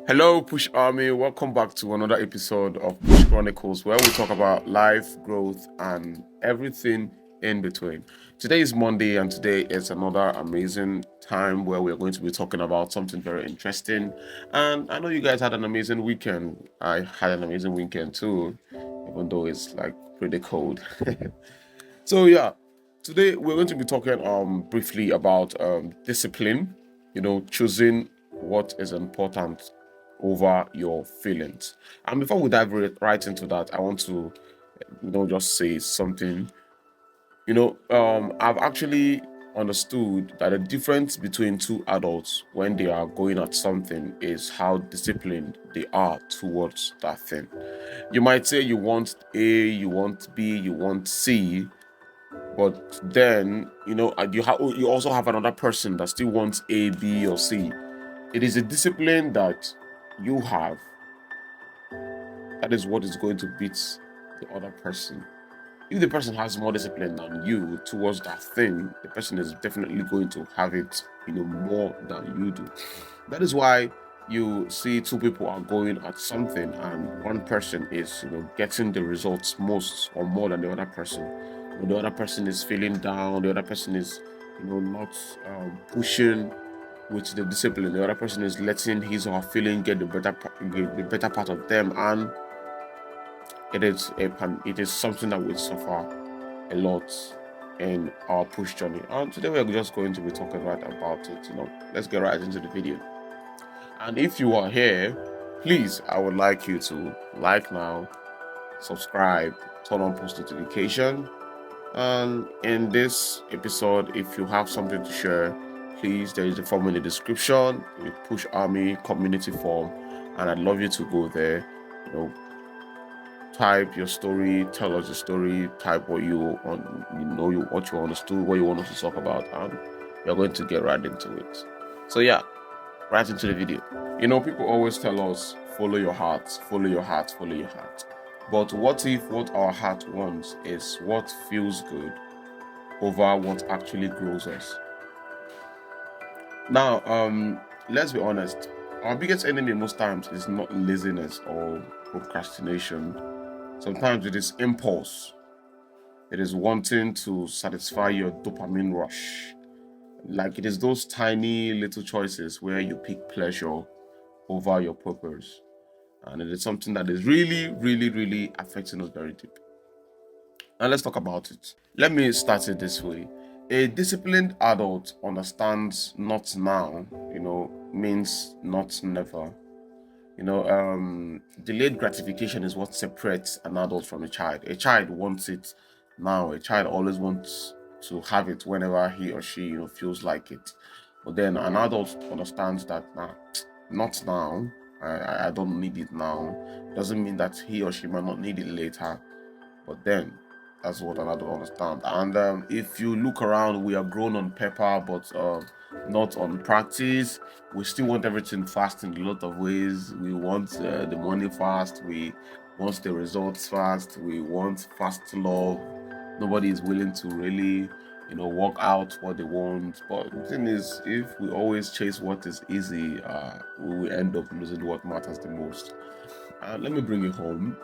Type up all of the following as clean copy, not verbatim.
Hello, Push Army. Welcome back to another episode of Push Chronicles, where we talk about life, growth, and everything in between. Today is Monday, and today is another amazing time where we're going to be talking about something very interesting. And I know you guys had an amazing weekend. I had an amazing weekend too, even though it's like pretty cold. So yeah, today we're going to be talking briefly about discipline. Choosing what is important over your feelings. And before we dive right into that, I want to just say something. I've actually understood that the difference between two adults when they are going at something is how disciplined they are towards that thing. You might say you want A, you want B, you want C, but then you also have another person that still wants A, B, or C. It is a discipline that you have that is what is going to beat the other person. If the person has more discipline than you towards that thing, the person is definitely going to have it, more than you do. That is why you see two people are going at something and one person is, getting the results most or more than the other person. The other person is feeling down, the other person is, not pushing with the discipline. The other person is letting his or her feeling get the better part of them, and it is something that will suffer a lot in our push journey. And today we're just going to be talking right about it. Let's get right into the video. And if you are here, please, I would like you to like now, subscribe, turn on post notification. And in this episode, if you have something to share, please, there is a form in the description, the Push Army community form, and I'd love you to go there. Type your story, tell us the story, type what you want, what you understood, what you want us to talk about, and you're going to get right into it. So yeah, right into the video. People always tell us, follow your heart, follow your heart, follow your heart. But what if what our heart wants is what feels good over what actually grows us? Now, let's be honest. Our biggest enemy most times is not laziness or procrastination. Sometimes it is impulse. It is wanting to satisfy your dopamine rush. Like it is those tiny little choices where you pick pleasure over your purpose. And it is something that is really, really, really affecting us very deep. And let's talk about it. Let me start it this way. A disciplined adult understands not now, means not never. Delayed gratification is what separates an adult from a child. A child wants it now. A child always wants to have it whenever he or she, feels like it. But then an adult understands that not now. I don't need it now. Doesn't mean that he or she might not need it later. But then that's what an adult understands. And if you look around, we are grown on paper, but not on practice. We still want everything fast in a lot of ways. We want the money fast. We want the results fast. We want fast love. Nobody is willing to really, work out what they want. But the thing is, if we always chase what is easy, we will end up losing what matters the most. Let me bring it home.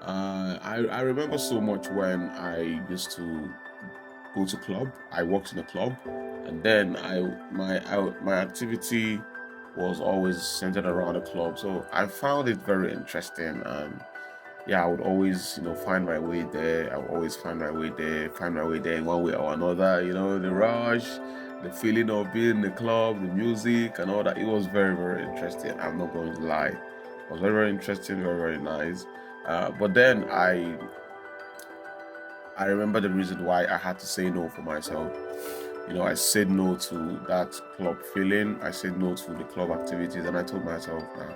I remember so much when I used to go to club. I worked in a club, and then my activity was always centered around a club. So I found it very interesting, and yeah, I would always find my way there. I would always find my way there in one way or another. The rush, the feeling of being in the club, the music, and all that. It was very, very interesting. I'm not going to lie. It was very, very interesting, very, very nice. But then I remember the reason why I had to say no for myself. I said no to that club feeling. I said no to the club activities, and I told myself, nah,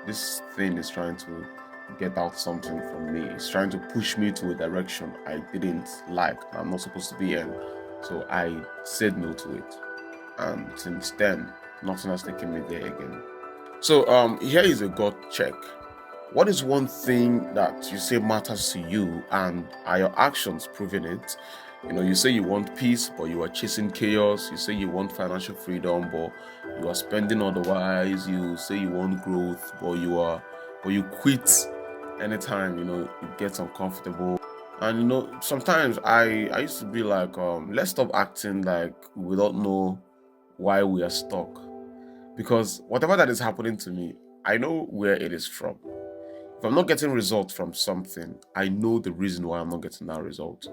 this thing is trying to get out something from me. It's trying to push me to a direction I didn't like. I'm not supposed to be in. So I said no to it, and since then, nothing has taken me there again. So here is a gut check. What is one thing that you say matters to you, and are your actions proving it? You say you want peace, but you are chasing chaos. You say you want financial freedom, but you are spending otherwise. You say you want growth, but you quit anytime it gets uncomfortable. And sometimes I used to be like, let's stop acting like we don't know why we are stuck. Because whatever that is happening to me, I know where it is from. If I'm not getting results from something, I know the reason why I'm not getting that result.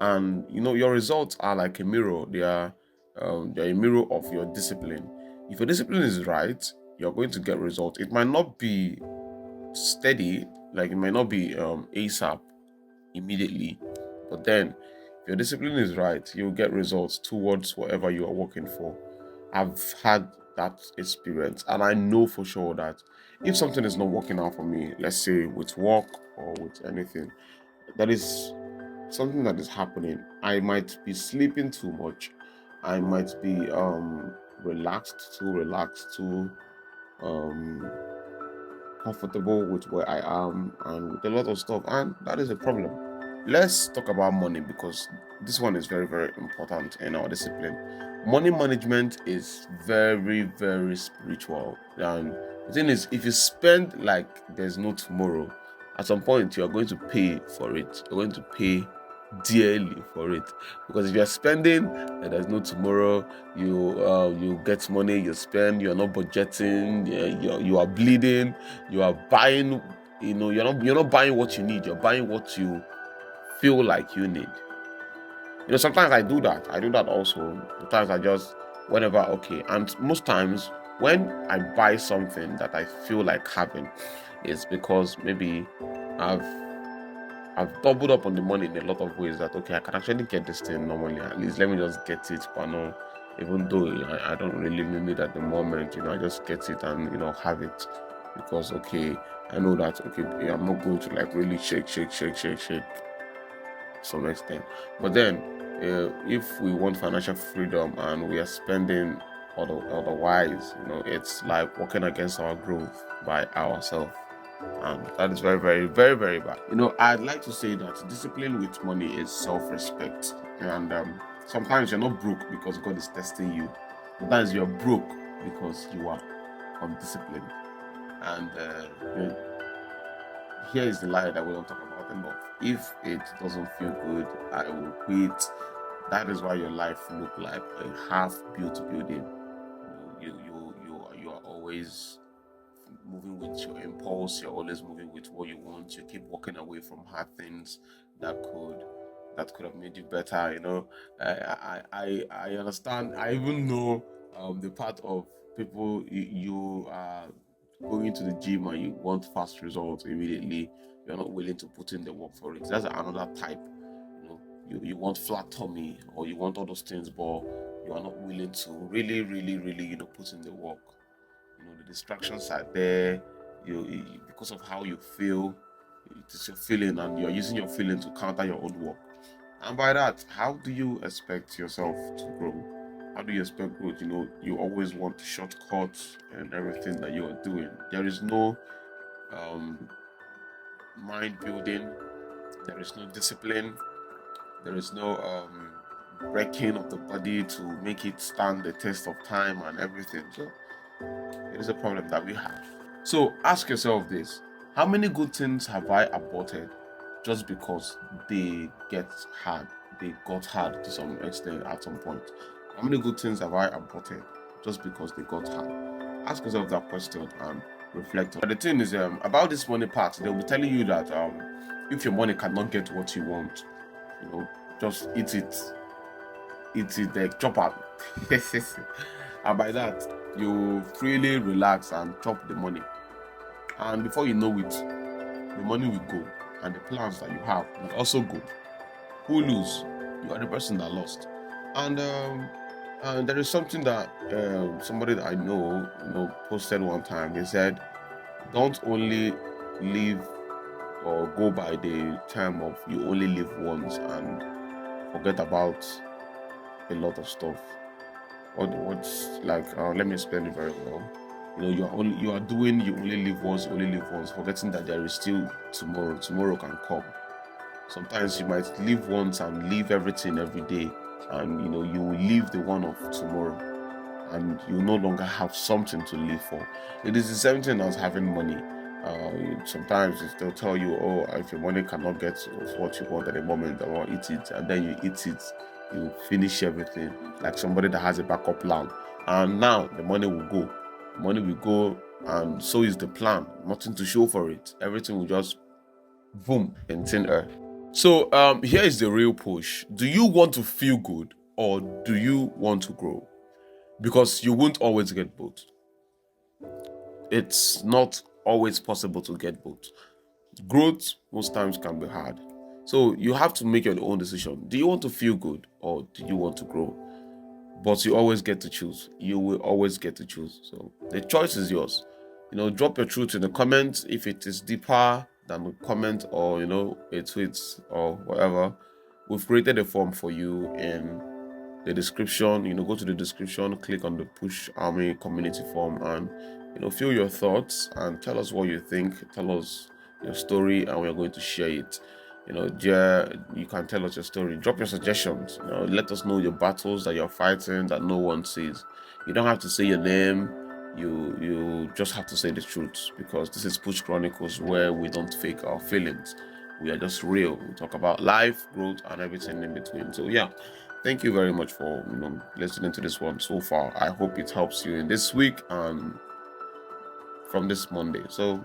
And your results are like a mirror. They're a mirror of your discipline. If your discipline is right, you're going to get results. It might not be steady, like it might not be ASAP immediately, but then if your discipline is right, you'll get results towards whatever you are working for. I've had that experience, and I know for sure that if something is not working out for me, let's say with work or with anything, that is something that is happening. I might be sleeping too much. I might be relaxed, too um, comfortable with where I am, and with a lot of stuff, and that is a problem. Let's talk about money because this one is very, very important in our discipline. Money management is very, very spiritual. And the thing is, if you spend like there's no tomorrow, at some point you are going to pay for it. You're going to pay dearly for it, because if you're spending and there's no tomorrow, you get money, you spend, you're not budgeting, you are bleeding, you are buying, you're not buying what you need, you're buying what you feel like you need. Sometimes I do that also. Sometimes I just, whenever, okay. And most times when I buy something that I feel like having, it's because maybe I've I've doubled up on the money in a lot of ways, that okay, I can actually get this thing normally. At least let me just get it, but no, even though I don't really need it at the moment, I just get it and have it, because okay, I know that okay, I'm not going to like really shake to some extent. But then, if we want financial freedom and we are spending otherwise, it's like working against our growth by ourselves. And that is very, very, very, very bad. I'd like to say that discipline with money is self-respect. And sometimes you're not broke because God is testing you. Sometimes you're broke because you are undisciplined. And here is the lie that we don't talk about enough. If it doesn't feel good, I will quit. That is why your life look like a half-built building. You are always moving with your impulse. You're always moving with what you want. You keep walking away from hard things that could have made you better. I understand. I even know the part of people, you are going to the gym and you want fast results immediately. You're not willing to put in the work for it. That's another type. You want flat tummy, or you want all those things, but you are not willing to really, really, really, put in the work. The distractions are there. Because of how you feel, it is your feeling, and you're using your feeling to counter your own work. And by that, how do you expect yourself to grow? How do you expect growth? You always want shortcuts and everything that you are doing. There is no um, mind building. There is no discipline. There is no breaking of the body to make it stand the test of time and everything. So it is a problem that we have. So ask yourself this: how many good things have I aborted just because they got hard to some extent at some point? How many good things have I aborted just because they got hard? Ask yourself that question and reflect on it. The thing is, about this money part, they'll be telling you that if your money cannot get what you want, just eat it, like chop out. And by that, you freely relax and chop the money. And before you know it, the money will go, and the plans that you have will also go. Who lose? You are the person that lost. And there is something that somebody that I posted one time. They said, "Don't only live or go by the term of you only live once and forget about a lot of stuff." What's like? Let me explain it very well. You are doing, you only live once, forgetting that there is still tomorrow. Tomorrow can come. Sometimes you might live once and leave everything every day, and you will live the one of tomorrow, and you no longer have something to live for. It is the same thing as having money. Sometimes they'll tell you, oh, if your money cannot get what you want at the moment, or eat it, and then you eat it, you finish everything like somebody that has a backup plan. And now the money will go. The money will go, and so is the plan. Nothing to show for it. Everything will just boom in thin air. So here is the real push. Do you want to feel good, or do you want to grow? Because you won't always get both. It's not always possible to get both. Growth most times can be hard. So you have to make your own decision. Do you want to feel good, or do you want to grow? But you always get to choose. You will always get to choose. So the choice is yours. Drop your truth in the comments if it is deeper than the comment, or a tweet or whatever. We've created a form for you in the description. Go to the description, click on the Push Army community form, and fill your thoughts and tell us what you think. Tell us your story, and we're going to share it. You can tell us your story. Drop your suggestions. Let us know your battles that you're fighting that no one sees. You don't have to say your name. You just have to say the truth, because this is Push Chronicles, where we don't fake our feelings. We are just real. We talk about life, growth, and everything in between. So yeah, thank you very much for listening to this one so far. I hope it helps you in this week and from this Monday. So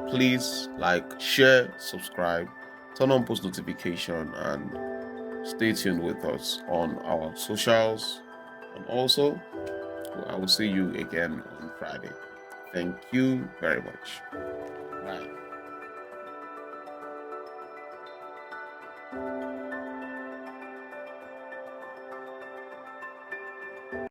please like, share, subscribe, turn on post notification, and stay tuned with us on our socials. And also, I will see you again on Friday. Thank you very much. Bye.